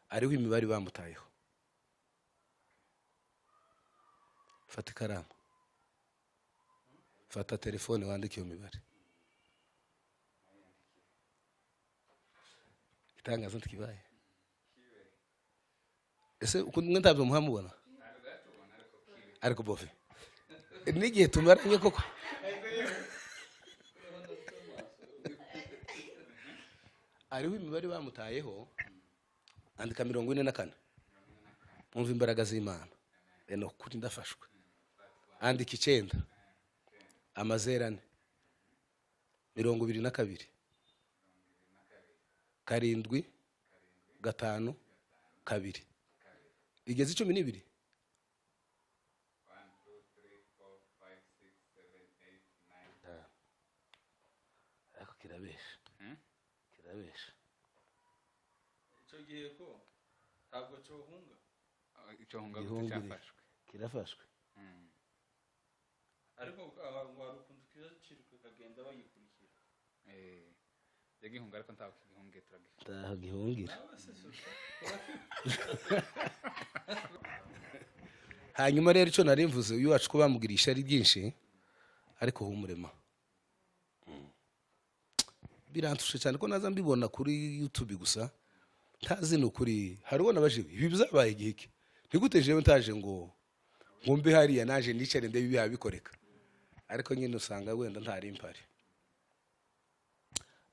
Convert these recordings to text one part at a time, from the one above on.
ariho imibare bamutayeho. Fata ikaramu, fata telefone wandike iyo mibare. Itangazo ntikibaye. Ese mwe ntabyo muhamubona? Ariko bofe n'igihe tumaranye koko. Ariho imibare bamutayeho, andika 44. Mwumva imbaraga z'Imana. Eno kuri ndafashwe. Andika 9, amazerane 22, 7, 5, 2. Igeze 12. Ariko kirabesha. Kirabesha. Icyo gihe ko ntabwo cyohunga. Icyo hunga cyafashwe. Kirafashwe. Ariko abantu barukunze kizirika kagenda bayikurikira. Yagihunga ariko ntaho kigihunge turagifite. Taho gihungira. Hanyuma rero icyo nari mvuze uyu wacu ko bamugirisha ari byinshi ariko humurema. Birantushe cyane ko naza mbibona kuri YouTube gusa. Ntazi no kuri hariho nabaje ibi bizabaye igiki. Ntigutejewe ntaje ngo ngombe hariya naje nicare nde bibi bikoreka. Ariko nyine usanga wenda ntari impari.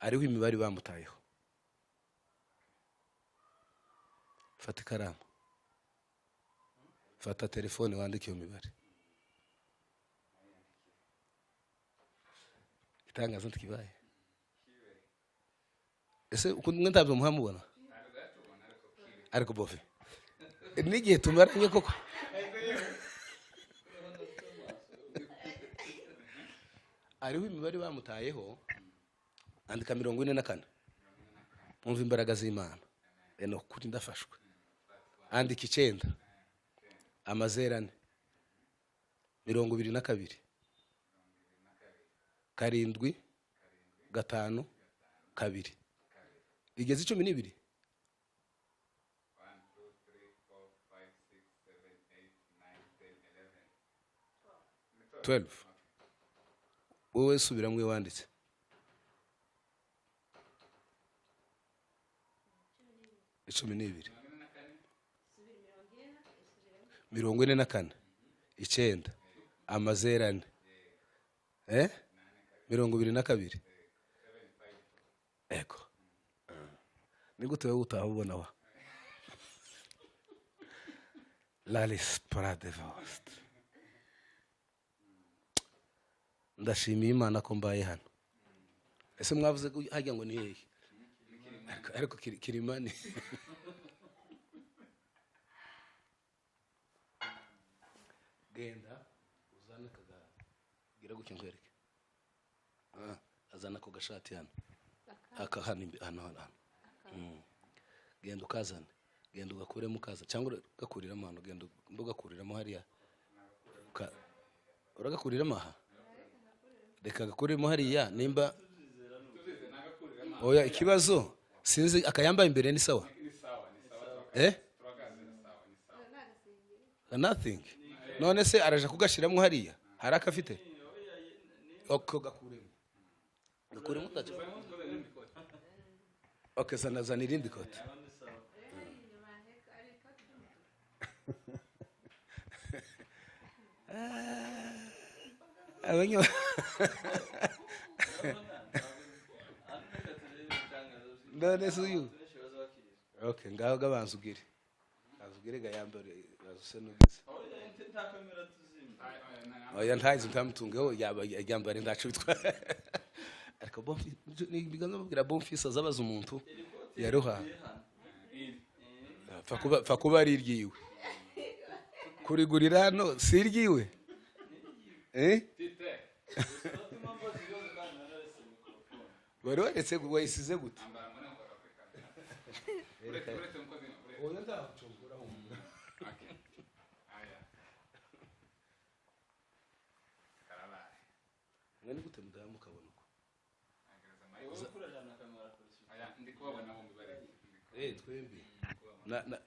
Ariho imibare bamutayeho. Fata ikaramu, fata telefone wandike iyo mibare. Itangazo ntikibaye. Ese mwe ntabyo muhamubona? Ariko bofe n'igihe tumaranye koko. Ariho imibare bamutayeho, andika 44. Mwumva imbaraga z'Imana. Eno kuri ndafashwe. Andika 9, amazerane 22, 7, 5, 2. Igeze 12. 12. Wowe subira mwe wanditse. Icumi n'ibiri. 44, 9, amazerane 22. Ego. Nigute wewe utahabona wa? Lalis Pradevost. Ndashimiye Imana ko mbaye hano. Ese mwavuze ko hajya ngo ni hehe? Ariko Kirimani. Genda uzana gira gutyo nkwereke. Azana ko gashati hano. Aka hano hano. Genda ukazana. Genda ugakuremo kaza cyangwa ugakuriramo hano, genda ndugakuriramo hariya. Uragakuriramo aha. Reka gakuremo hariya nimba. Oya ikibazo sinzi akayambaye imbere ni sawa. Nothing. None se araje kugashiramo hariya. Hari akafite. Oko gakuremo. Gakuremo tacho. Okay, sana irindi kote. Abanyo. None suyu. Okay, ngaho gabanzugire. Azugire gayambare bazuse nugize. Oya ntazi ntamutungeho yambare ndacu bitwa. Ariko bomfi biganza babwira bomfi sazabaza umuntu yaroha. Fakuba ari iryiwe. Kurigurira hano si iryiwe. Wari waretse wayisize gute? Oya ndacumbura ho. Ngani gute mudamu kabona uko? Twembi. na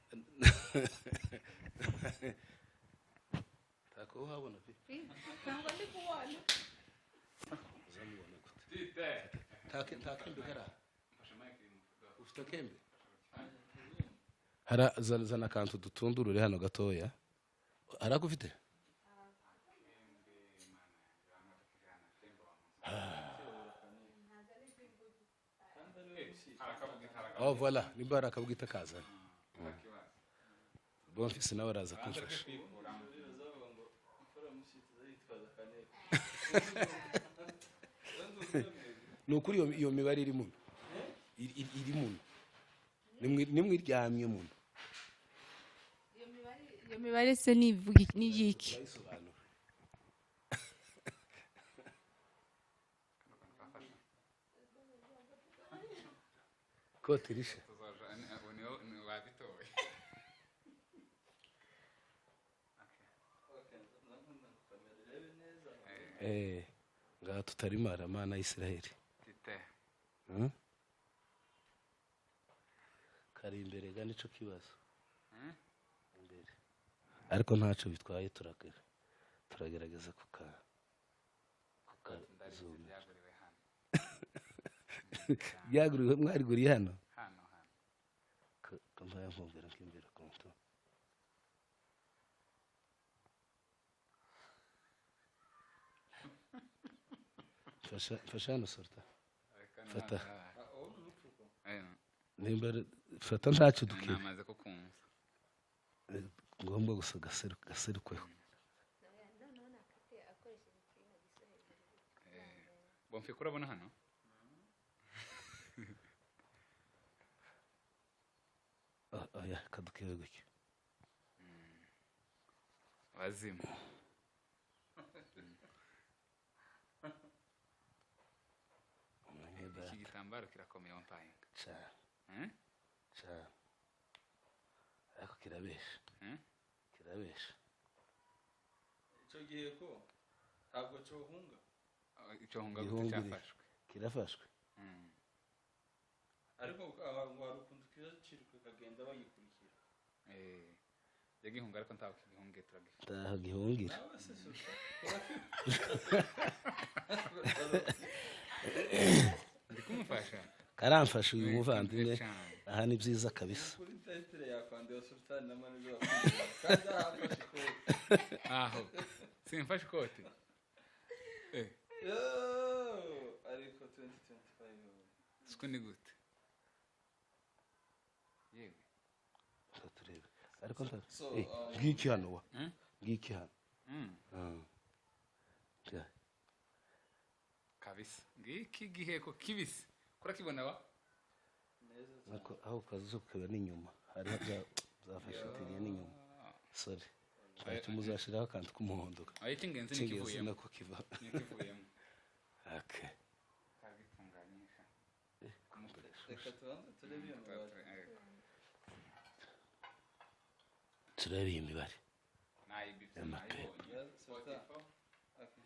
tako uhabona pe ntabwo ndi kubona uzamubona gute Tite. ntakembe kara Mfashe mic iri mu mufuka. ufite kembe zana akantu dutundurure hano gatoya arakufite oh voilà nimba hari akabwita kazana bonfisi nawe araza kumfasha ni ukuri iyo mibare iri muno iri muno nimwiryamye muno iyo mibare se nivuga ni yiki bayisobanura kote rishe Wabitoye. ngaha tutarimara mana y'Isiraheli Tite. kari imbere ga nico kibazo imbere ariko ntaco bitwaye turagerageza Ndarize byaguriwe hano. byaguriwe mwariguriye hano Hano. kamaya mvumbera nk'imbere konto fasha hano sorta Fata. nimba fata ntaco dukira Namaze kukumva. ngombwa gusa gaserukweho Bonfe kurabona hano? oya kadukire gutya Wazimu. Iki gitambaro kirakomeye wampaye. cyane cyane ariko kirabesha kirabesha icyo gihe ko ntabwo cyohunga Icyo hunga Gihungire. cyafashwe. kirafashwe ariko ahantu hari ukuntu kizacirwa kagenda bayikurikira Yagihunga ariko ntawe kigihungiye turagifite. taha gihungira nawe se so Ndi kumufasha. karamfasha uyu muvandimwe Cyane. aha ni byiza kabisa kuri title yakwandira sultan na manager wa kandi ahafashe ko Aho. Simfashe ikote. ariko 2025 Siko ni gute? Yewe. Reka turebe ariko So, ngiki hano wa Hmm? ngiki hano Ja. Kabisa. Ngiki giheko kibisi. Kurakibona wa? neza nako aho kazo kaba n'inyuma hari zafashe tiriye n'inyuma sorry ntacyo muzashiraho akantu k'umuhondo Ayi cy'ingenzi ni cy'ingenzi kivuyemo. nako kiva Ni kivuyemo. okay Kagitunganyisha. reka tubanze turebe iyo mibare turebe iyi mibare Nayibitse Amape. nayibonye. Ya, sultan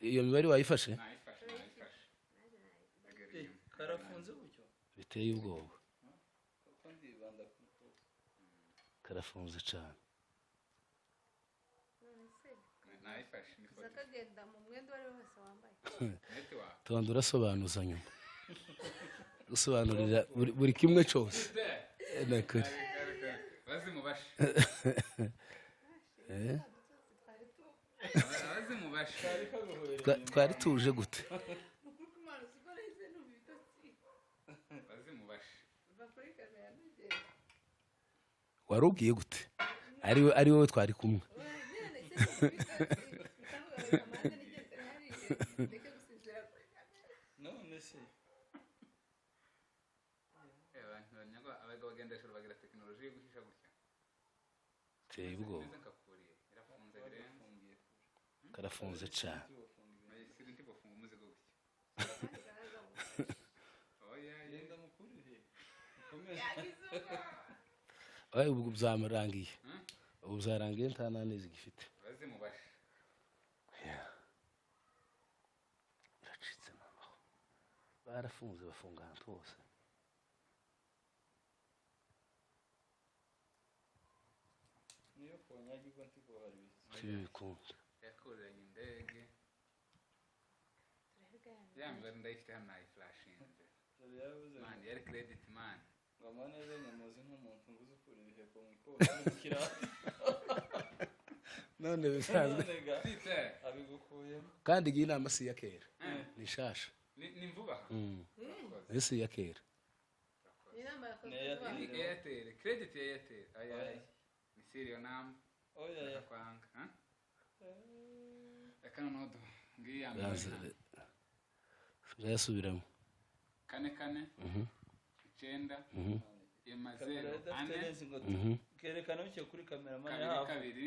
iyo mibare wayifashe Nayifashe. karafunze gutyo biteye ubwoba kuko ndibanda ku karafunze cyane Nayifashe ni foto. zakagenda mu mwenda uwo ari wo wose wambaye Neti wa. tubanza urasobanuza nyuma gusobanurira buri kimwe cyose nakuri Bazimubashe. Bazimubashe. twari tuje gute ukuri kumana siko nahise numva ibitotsi Bazimubashe. biva kuri kamera nugenda wari ubwiye gute ari wowe twari kumwe nyine nahise numva ibitotsi bikavuga ngo kamanza nigeze hariya ndeke gusinzira kuri kamera none se Abantu banyagwa abagabo bagendesha bagira tekinoloji yo guhisha gutya. biteye ubwoba Neza nkakuriye. Irafunze birenze. karafunze cyane Siri ntibofunga umuzigo gutya. Oya, yenda mukurihe ukomeze ubu byamurangiye ubu byarangiye nta nanezi gifite bazimubashe. biracitse noneho barafunze bafunga ahantu hose konyagirwa ntiko hari tubikunda yakuranye indege yambara ndayifite hano nayiflashinze dore yavuze man yari credit man ngo amaneze nyamuzi nk'umuntu nguzi ukura ibiheko mu ikoti n'umukira none bisanzwe site abigukuyemo kandi iyi nama si iya kera ni shasha ni mvuba iyi si iya kera inama yakozwe Ni Airtel. ni Airtel credit ya Airtel ayaye ni serial number oya ya kwanga yakana nodo ngiye yambara yasubiramo kane 9 kamera idafite lensi ngo kerekana bike kuri kamera mani hafi kabiri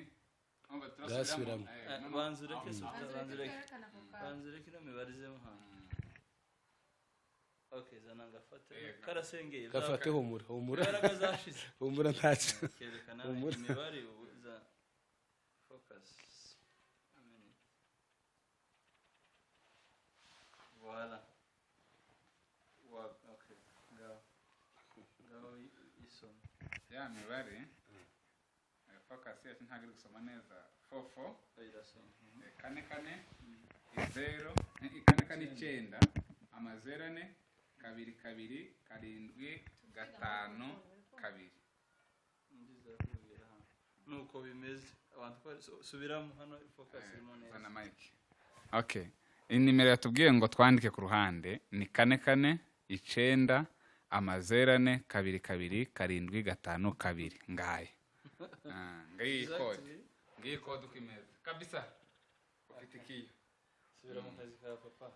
umva Yasubiramo. banzu reke kerekana ako kantu banzu reke no mibarizemo hano okay zana ngafate Yego. karasengeye gafate humura imbaraga zashize humura ntacyo kerekana Humura. imibare za focus amen voilà okay ngaho isoma ya mibare focus yacu ntabwo iri gusoma neza 44 irasoma kane 9 amazero 4 kabiri 7 5 2 ndiza kubwira hano nuko bimeze abantu subiramo hano focus irimo zana neza mic okay inimero yatubwiye ngo twandike ku ruhande ni 4 9 amazero 4 2 7 5 ngaye ngiyi code uko imeze kabisa ufite ikiyo subira mu kazi ka papa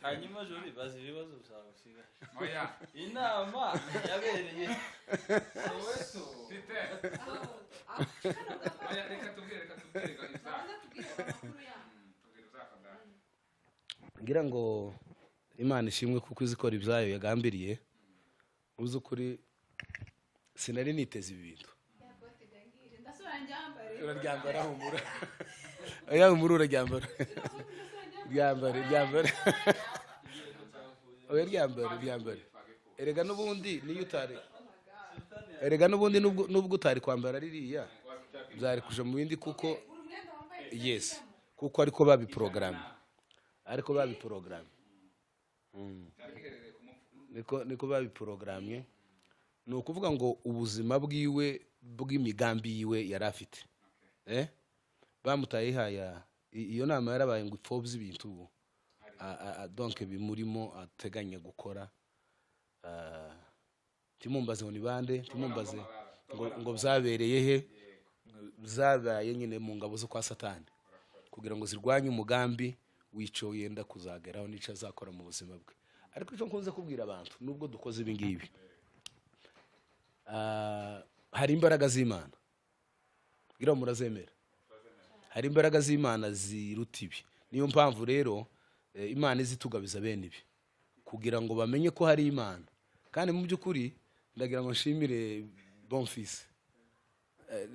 hanyuma jori bazi ibibazo byawe usigaje oya inama yabereye Soweto site oya reka tubwire ibyaha tubwire amakuru yawe tubwire uzakanda ngira ngo imana ishimwe kuko izikora ibyayo yagambiriye uzi ukuri sinari niteze ibi bintu ndasubira njyambare uraryambara humura oya humura uraryambara ryambare oya ryambare erega n'ubundi niyo utari erega n'ubundi nubwo utari kwambara ririya byari kuja mu bindi kuko yes kuko ariko babiprogramye niko babiprogramye ni ukuvuga ngo ubuzima bwiwe bw'imigambi yiwe yari afite bamutaye haya iyo nama yarabaye ngo ipfobye ibintu ubu donc bimurimo ateganya gukora timumbaze ngo ni bande timumbaze ngo byabereye he byabaye nyine mu ngabo zo kwa satani kugira ngo zirwanye umugambi w'ico yenda kuzageraho n'ico azakora mu buzima bwe ariko icyo nkunze kubwira abantu nubwo dukoze ibi ngibi hari imbaraga z'Imana gira murazemera hari imbaraga z'Imana ziruta ibi niyo mpamvu rero Imana izitugabiza bene ibi kugira ngo bamenye ko hari Imana kandi mu by'ukuri ndagira ngo nshimire Bonfils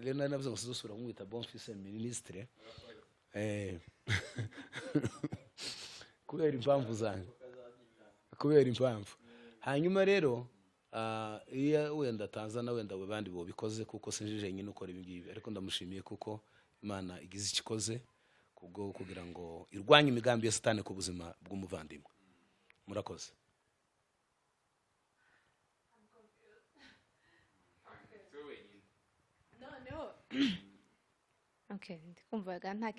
rero navuze ngo sizosura kumwita Bonfils ministre kubera impamvu zanjye kubera impamvu hanyuma rero iyo wenda Tanzania wenda abandi bo bikoze kuko sinjije nyine ukora ibi ngibi ariko ndamushimiye kuko Imana igize ikikoze kubwo kugira ngo irwanye imigambi ya Satani ku buzima bw'umuvandimwe murakoze noneho okay ndikumvaga nta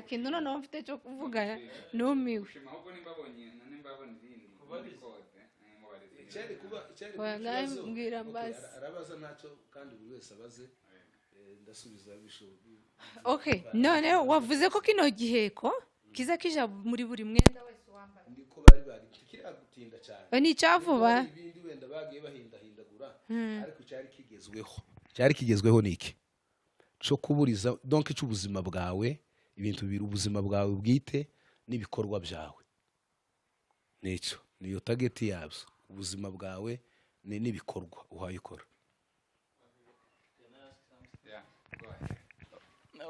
kintu noneho mfite cyo kuvuga numiwe ahubwo nimbabonye izindi cyari mbwira mbazi arabaza ntacyo kandi buri wese abaze ndasubiza bishoboye okay noneho wavuze ko kino giheko kiza kija muri buri mwenda wese wambaye niko bari kiriya gutinda cyane ni icyavuba ibindi wenda bagiye bahindahindagura ariko cyari kigezweho niki cyo kuburiza donc cy'ubuzima bwawe ibintu biri ubuzima bwawe bwite n'ibikorwa byawe nicyo niyo target yabyo ubuzima bwawe n'ibikorwa uhayikora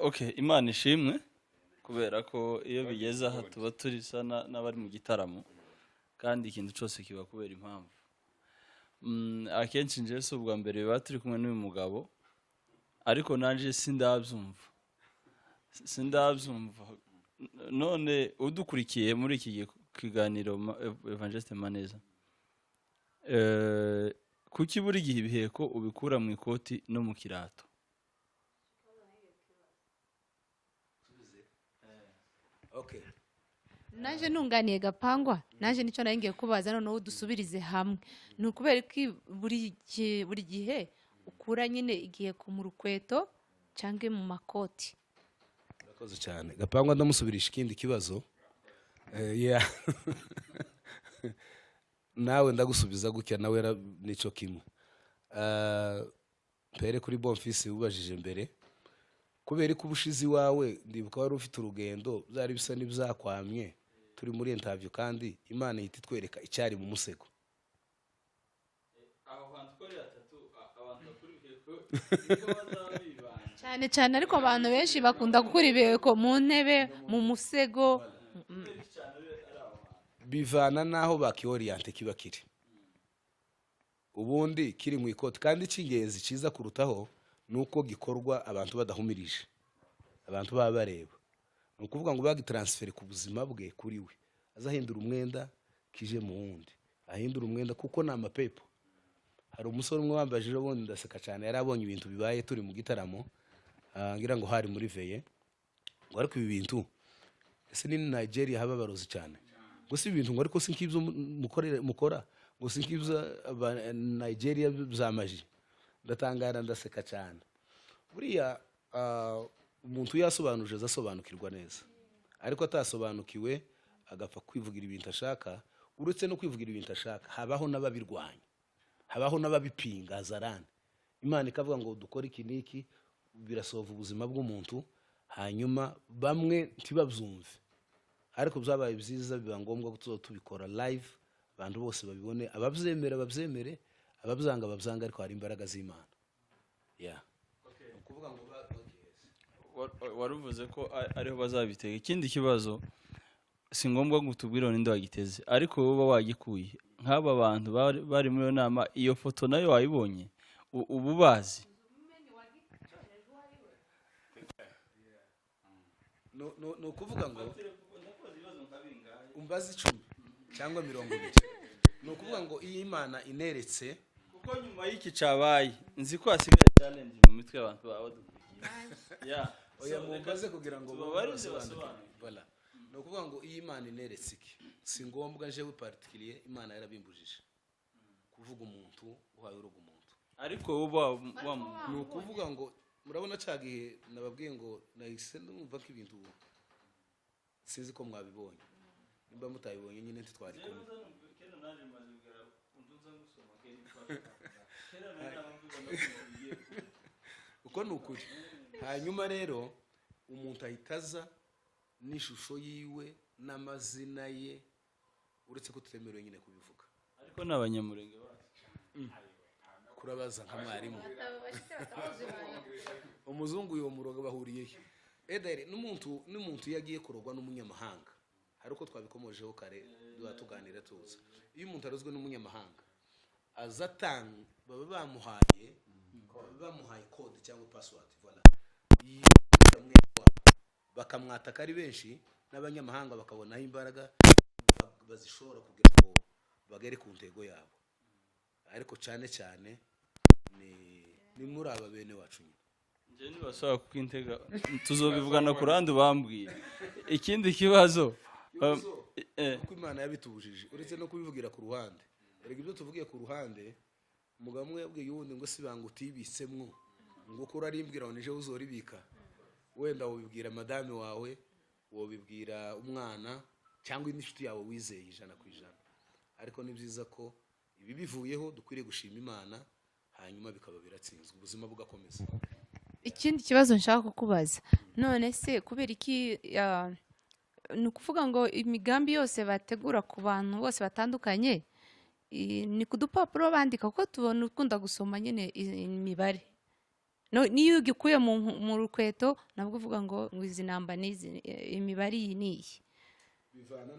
okay Imana ishimwe kubera ko iyo bigeze aha tuba turi sana n'abari mu gitaramo kandi ikintu cyose kiba kubera impamvu akenshi nje se ubwa mbere biba turi kumwe n'uyu mugabo ariko nanje sindabyumva sindabyumva none udukurikiye muri iki kiganiro Evangeliste Maneza kuki buri gihe ibiheko ubikura mu ikoti no mu kirato? Okay. naje nunganiye Gapangwa naje nicyo nari ngiye kubaza noneho dusubirize hamwe ni ukubera ko buri gihe ukura nyine igihe mu rukweto cyangwa mu makoti. Urakoze cyane. Gapangwa ndamusubirisha ikindi kibazo. Yeah. Nawe ndagusubiza gutya nawe nico kimwe. Pere kuri Bonfils ubajije mbere. Kubera ko ubushizi wawe ndibuka wari ufite urugendo byari bisa n'ibyakwamye turi muri interview kandi Imana yiti twereka icyari mu musego. Aho hantu kuri atatu abantu bakuri biheko niko bazabibana cyane cyane ariko abantu benshi bakunda gukura ibiheko mu ntebe mu musego. Bivana naho bakioriente kiba kiri. Ubundi kiri mu ikoti kandi cy'ingenzi ciza kurutaho nuko gikorwa abantu badahumirije abantu baba bareba nukuvuga ngo bagi transfer ku buzima bwe kuri we azahindura umwenda kije mu wundi ahindura umwenda kuko na amapepo. Hari umusore umwe wambaje ubundi ndaseka cyane yarabonye ibintu bibaye turi mu gitaramo ngira ngo hari muri veye ngo ariko ibi bintu ese ni Nigeria haba barozi cyane ngo si ibintu ngo ariko sinkibyo mukora ngo sinkibyo Nigeria byamaji. Ndatangara ndaseka cyane. Buriya umuntu yasobanuje azasobanukirwa neza ariko atasobanukiwe agapfa kwivugira ibintu ashaka. Uretse no kwivugira ibintu ashaka habaho n'ababirwanya habaho n'ababipinga azarane. Imana ikavuga ngo dukora iki niki birasova ubuzima bw'umuntu hanyuma bamwe ntibabyumve ariko byabaye byiza biba ngombwa ko tubikora live abantu bose babibone ababyemera babyemere ababyanga babyanga ariko hari imbaraga z'Imana. Yeah. Ukuvuga ngo waruvuze ko ariho bazabitega. Ikindi kibazo si ngombwa ngo tubwire ninde wagiteze ariko wowe wagikuye nk'aba bantu bari muri yo nama iyo foto nayo wayibonye ubu bazi no kuvuga ngo umbazi 10 cyangwa 20 no kuvuga ngo iyi Imana ineretse kuko nyuma y'iki cabaye nzi ko hasigaye challenge mu mitwe y'abantu badukurikiye. Yeah. Oya mumbaze kugira ngo babarize basobanure. Voilà. No kuvuga ngo iyi Imana ineretse iki si ngombwa jewe particulier Imana yarabimbujije kuvuga umuntu uhaye urugo umuntu ariko uba no kuvuga ngo murabona cagihe nababwiye ngo nahise numva ko ibintu sinzi ko mwabibonye nimba mutayibonye nyine ntitwari kumwe. Uko nukuri hanyuma rero umuntu ahitaza n'ishusho yiwe n'amazina ye uretse ko tutemerewe nyine kubivuga ariko n'abanyamurenge kurabaza nka mwarimu umuzungu yo muroga bahuriye edere n'umuntu yagiye kurogwa n'umunyamahanga hari uko twabikomojeho kare tuganira tuza iyo umuntu arozwe n'umunyamahanga azatanga baba bamuhaye code cyangwa password voilà bakamwataka ari benshi n'abanyamahanga bakabonaho imbaraga bazishobora kugira ngo bagere ku ntego yabo ariko cyane cyane ni muri aba bene wacu nyine nje nibasaba kwintega tuzobivugana ku randi bambwiye. Ikindi kibazo uko Imana yabitubujije uretse no kubivugira ku ruhande erega ibyo tuvugiye ku ruhande umugabo umwe yabwiye uwundi ngo sibanga utibitsemwo ngo ko urarimbwira ngo nije uzoribika wenda wobibwira madame wawe wobibwira umwana cyangwa inshuti yawe wizeye 100%. Ariko ni byiza ko ibi bivuyeho dukwiriye gushima Imana hanyuma bikaba biratsinzwe ubuzima bugakomeza. Ikindi kibazo nshaka kukubaza none se kubera iki ni ukuvuga ngo imigambi yose bategura ku bantu bose batandukanye ni ku dupapuro bandika kuko tubona ukunda gusoma nyine imibare niyo ugikuye mu rukweto nabwo uvuga ngo izi namba n'izi imibare iyi n'iyi bivana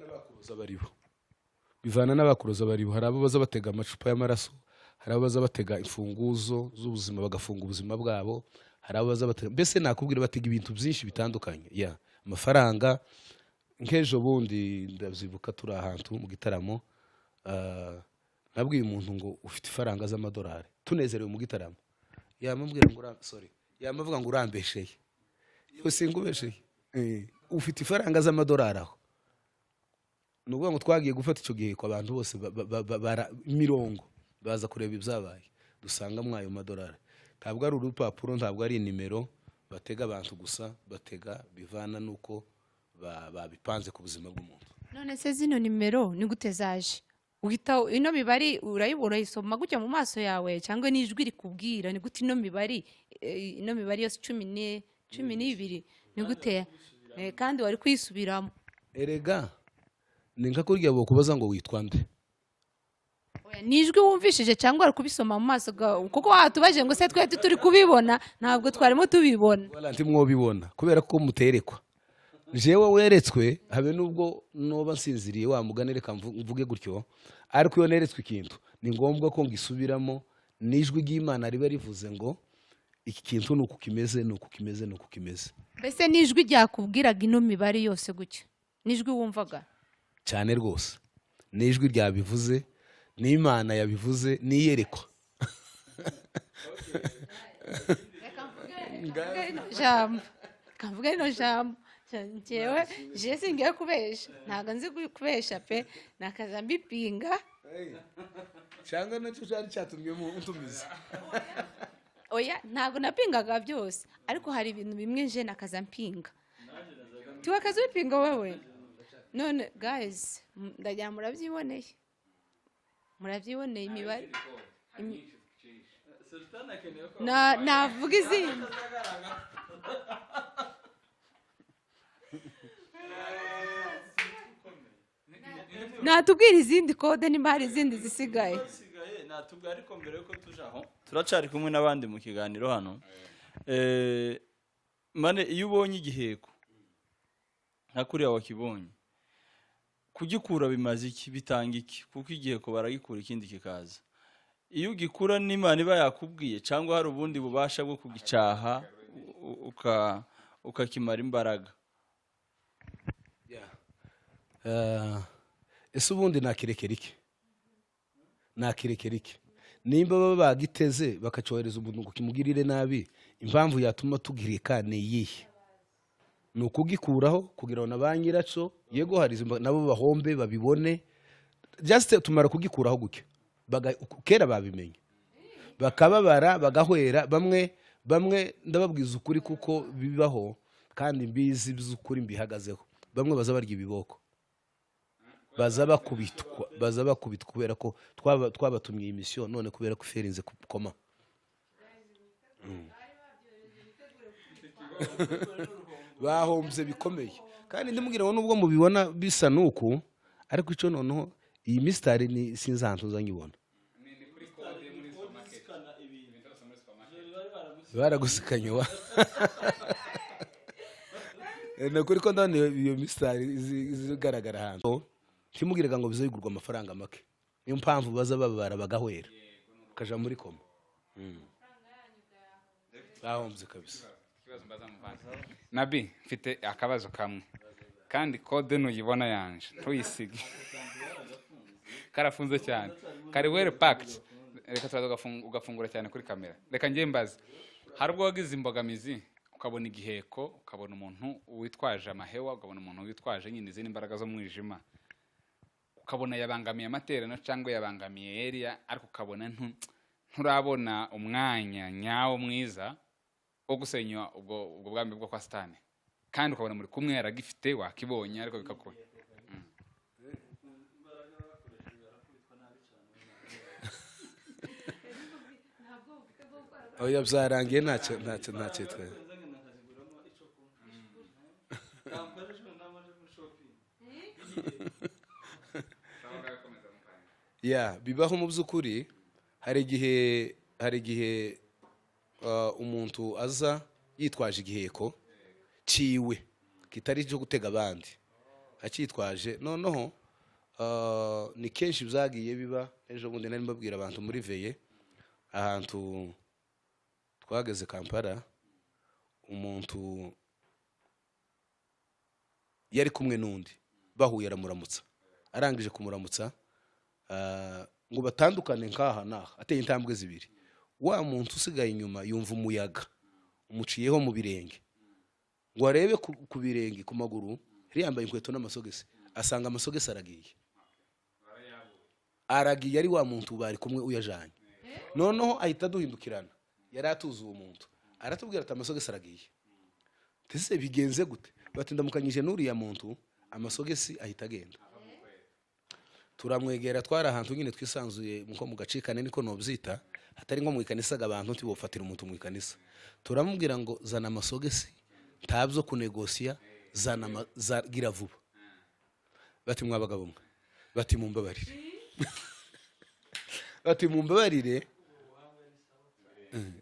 n'abakuruza baribo hari abo baza batega amacupa y'amaraso hari abo baza batega imfunguzo z'ubuzima bagafunga ubuzima bwabo hari abo baza batega mbese nakubwira batega ibintu byinshi bitandukanye ya amafaranga nk'ejo bundi ndabyibuka turi ahantu mu gitaramo nabwiye umuntu ngo ufite ifaranga z'amadolari tunezerewe mu gitaramo yamubwira ngo yamavuga ngo urambesheye yewe singubesheye ufite ifaranga z'amadolari aho ni ukuvuga ngo twagiye gufata icyo gihe ku abantu bose mirongo baza kureba ibyabaye dusanga mwayo madolari ntabwo ari urupapuro ntabwo ari nimero batega abantu gusa batega bivana nuko babipanze ku buzima bw'umuntu. None se zino nimero ni gute zaje uhita ino mibare urayisoma gutya mu maso yawe cyangwa n'ijwi rikubwira ni gute ino mibare yose 12 ni gute kandi wari kuyisubiramo erega ni nka kurya bokubaza ngo witwa nde nijwi wumvishije cyangwa ari kubisoma mu maso kuko watubaje ngo se twe turi kubibona ntabwo twarimo tubibona wala ntimwobibona kubera ko muterekwa jewe weretswe habe nubwo noba nsinziriye wa mugane reka mvuge gutyo ariko iyo neretswe ikintu ni ngombwa ko ngisubiramo nijwi ry'Imana riba rivuze ngo iki kintu nuko kimeze nuko kimeze nuko kimeze mbese nijwi ryakubwiraga ino mibare yose gutyo nijwi wumvaga cyane rwose nijwi ryabivuze n'Imana yabivuze niyerekwa kamvuga ino jambo njyewe je singiye kubesha ntago nzi kubesha pe nakaza mbipinga cyangwa nacyo cyari cyatumye untumiza oya ntago napingaga byose ariko hari ibintu bimwe nje nakaza mpinga tiwa kaza bipinga wewe none guys ndagira murabyiboneye imibare navuga izindi natubwira izindi kode nimba hari izindi zisigaye natubwira ariko mbere yuko tuja aho turacari kumwe n'abandi mu kiganiro hano mane iyo ubonye igiheko nka kuriya wakibonye kugikura bimaze iki bitanga iki kuko igiheko baragikura ikindi kikaza iyo ugikura n'Imana iba yakubwiye cyangwa hari ubundi bubasha bwo kugicaha ukakimara imbaraga ese ubundi nakirekera iki nimba baba bagiteze bakacohereza umuntu ngo kimugirire nabi impamvu yatuma tugirika ni iyihe ni ukugikuraho kugira ngo na ba nyiraco yego hari nabo bahombe babibone just tumara kugikuraho gutya kera babimenye bakababara bagahwera bamwe ndababwiza ukuri kuko bibaho kandi mbizi by'ukuri mbihagazeho bamwe baza barya ibiboko baza bakubitwa kubera ko twabatumye iyi mission none kubera ko iferinze koma bahombye bikomeye kandi ndimubwira ngo nubwo mubibona bisa nuko ariko ico noneho iyi mistari ni sinzantu zanyibona baragusikanye wa nakuri ko ndane iyo mistari zigaragara hantu kimugiraga ngo bizo bigurwa amafaranga make niyo mpamvu baza babara bagahwera kaja muri koma bahombye kabisa Nabi mfite akabazo kamwe kandi kode nuyibona yanje tuyisige karafunze cyane kari well packed reka turaza ugafungura cyane kuri kamera reka ngiye mbaze hari ubwo wagize imbogamizi ukabona igiheko ukabona umuntu witwaje amahewa ukabona umuntu witwaje nyine izindi imbaraga zo mwijima ukabona yabangamiye amaterano cyangwa yabangamiye area ariko ukabona nturabona umwanya nyawo mwiza wo gusenya ubwo bwambi bwo kwa Satani kandi ukabona muri kumwe yaragifite wakibonye ariko bikakora oya byarangiye ntacyo twe ya bibaho mu by'ukuri hari igihe umuntu aza yitwaje igiheko ciwe kitari cyo gutega abandi akitwaje noneho ni kenshi byagiye biba ejo bundi nari mbabwira abantu muri veye ahantu twageze Kampala umuntu yari kumwe n'undi bahuye aramuramutsa, arangije kumuramutsa ngo batandukane nkaha naha ateye intambwe zibiri, wa muntu usigaye inyuma yumva umuyaga umuciyeho mu birenge, ngo arebe ku birenge ku maguru yari yambaye inkweto n'amasogisi, asanga amasogisi aragiye ari wa muntu bari kumwe uyajanye. Noneho ahita duhindukirana, yari atuzi uwo muntu aratubwira ati amasogisi aragiye. Tese bigenze gute? Bati ndamukanyije n'uriya muntu amasogisi ahita agenda. Turamwegera, twari ahantu nyine twisanzuye nko mu gacikane niko nobyita, hatari nko mu ikanisa abantu ntibofatira umuntu mu ikanisa. Turamubwira ngo zana amasogisi, ntabyo kunegosiya, zana gira vuba. Bati mwabagabo mwe, bati mumbabarire. Bati mumbabarire,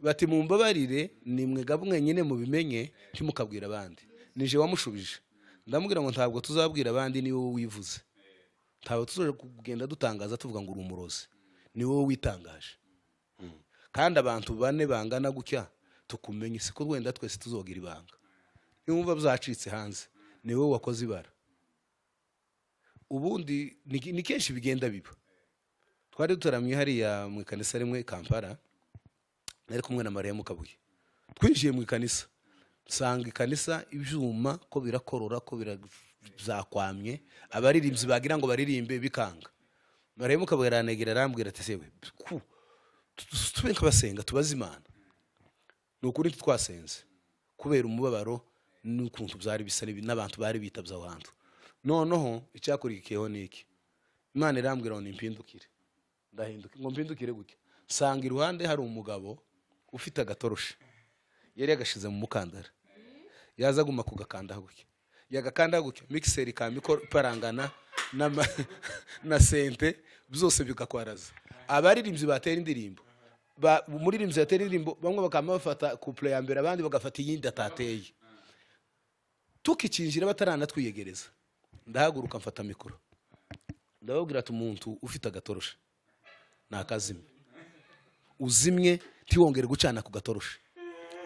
bati mumbabarire, nimwe gabwe nyine mubimenye ntimukabwira abandi. Nije wamushubije, ndamubwira ngo ntabwo tuzabwira abandi, ni wowe wivuze. Ntabwo tuzoje kugenda dutangaza tuvuga ngo uri umurozi, ni wowe witangaje. Kandi abantu bane bangana gutya tukumenye, siko rwenda twese tuzogira ibanga. Niwumva bzacitse hanze, ni wowe wakoze ibara. Ubundi ni kenshi bigenda biba. Twari dutaramye hariya mu ikanisa rimwe Kampala, nari kumwe na Mariya Mukabuye. Twinjiye mu ikanisa, dusanga ikanisa ibyuma ko birakorora, ko birazakwamye, abaririmbyi bagira ngo baririmbe bikanga. Mariya Mukabuye aranegera arambwira ati sewe tube nkabasenga tubaze Imana. Nukuri twasenze kubera umubabaro n'ukuntu byari bisa n'abantu bari bitabye aho hantu. Noneho icyakurikiyeho niki, Imana irambwira ngo nimpindukire. Ndahinduka ngo mpindukire gutya, sanga iruhande hari umugabo ufite agatoroshi, yari yagashize mu mukandara, yaza guma kugakanda gutya, yagakanda gutya, mixer kamikoro parangana na sente byose bigakwaraza. Abaririmbyi batera indirimbo, umuririmbyi yatera indirimbo, bamwe bakama bafata couple ya mbere, abandi bagafata iyindi atateye. Tukicinjira batarana twiyegereza, ndahaguruka mfata mikoro, ndababwira ati umuntu ufite agatoroshi nakazimye, uzimye tiwongere gucana ku gatoroshi.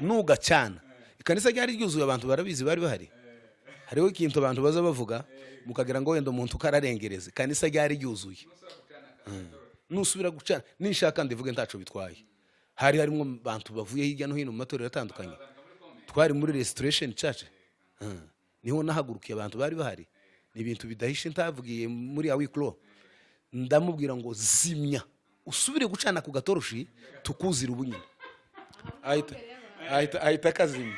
Nugacana ikanisa ryari ryuzuye, abantu barabizi bari bahari. Hariho ikintu abantu baza bavuga mukagira ngo wenda umuntu kararengereze, ikanisa ryari ryuzuye. Nusubira gucana nishaka ndivuge ntaco bitwaye. Hari harimo abantu bavuye hirya no hino mu matorero atandukanye. Twari muri Restoration Church, niho nahagurukiye abantu bari bahari. Ni ibintu bidahishe ntavugiye muri ya wiklo. Ndamubwira ngo zimya, usubire gucana ku gatoroshi tukuzira ubunyine. Ahita kazimya.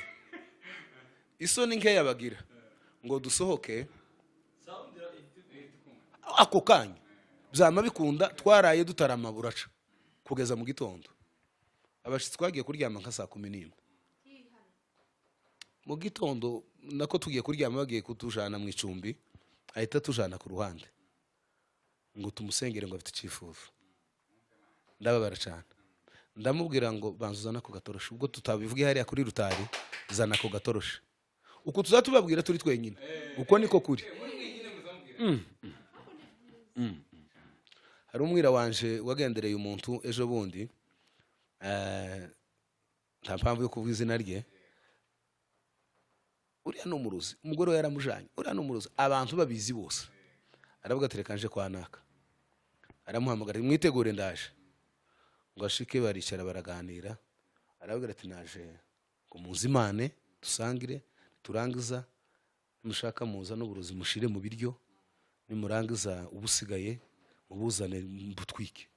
Isoni nke yabagira ngo dusohoke ako kanya byama bikunda. Twaraye dutarama buraca kugeza mu gitondo, abashitsi twagiye kuryama nka saa 11 mu gitondo. Nako tugiye kuryama bagiye kutujana mu icumbi, ahita tujana ku ruhande ngo tumusengere ngo afite icyifuzo. Ndababara cyane, ndamubwira ngo banzuzana ku gatoroshi. Ubwo tutabivuge hariya kuri rutari, zana ku gatoroshi. Uko tuzatubabwira turi twenyine, uko niko kuri. Hari umwira wanje wagendereye umuntu ejo bundi, nta mpamvu yo kuvuga izina rye. Uriya n'umuruzi, umugore we yaramujanye, uriya n'umuruzi, abantu babizi bose. Aravuga ati reka nje kwa naka, aramuhamagara, mwitegure ndaje. Ngo ashike baricara baraganira, aravuga ati naje ngo muzimane dusangire turangiza, mushaka muza n'uburuzi mushire mu biryo, nimurangiza ubusigaye mubuzane mbutwike.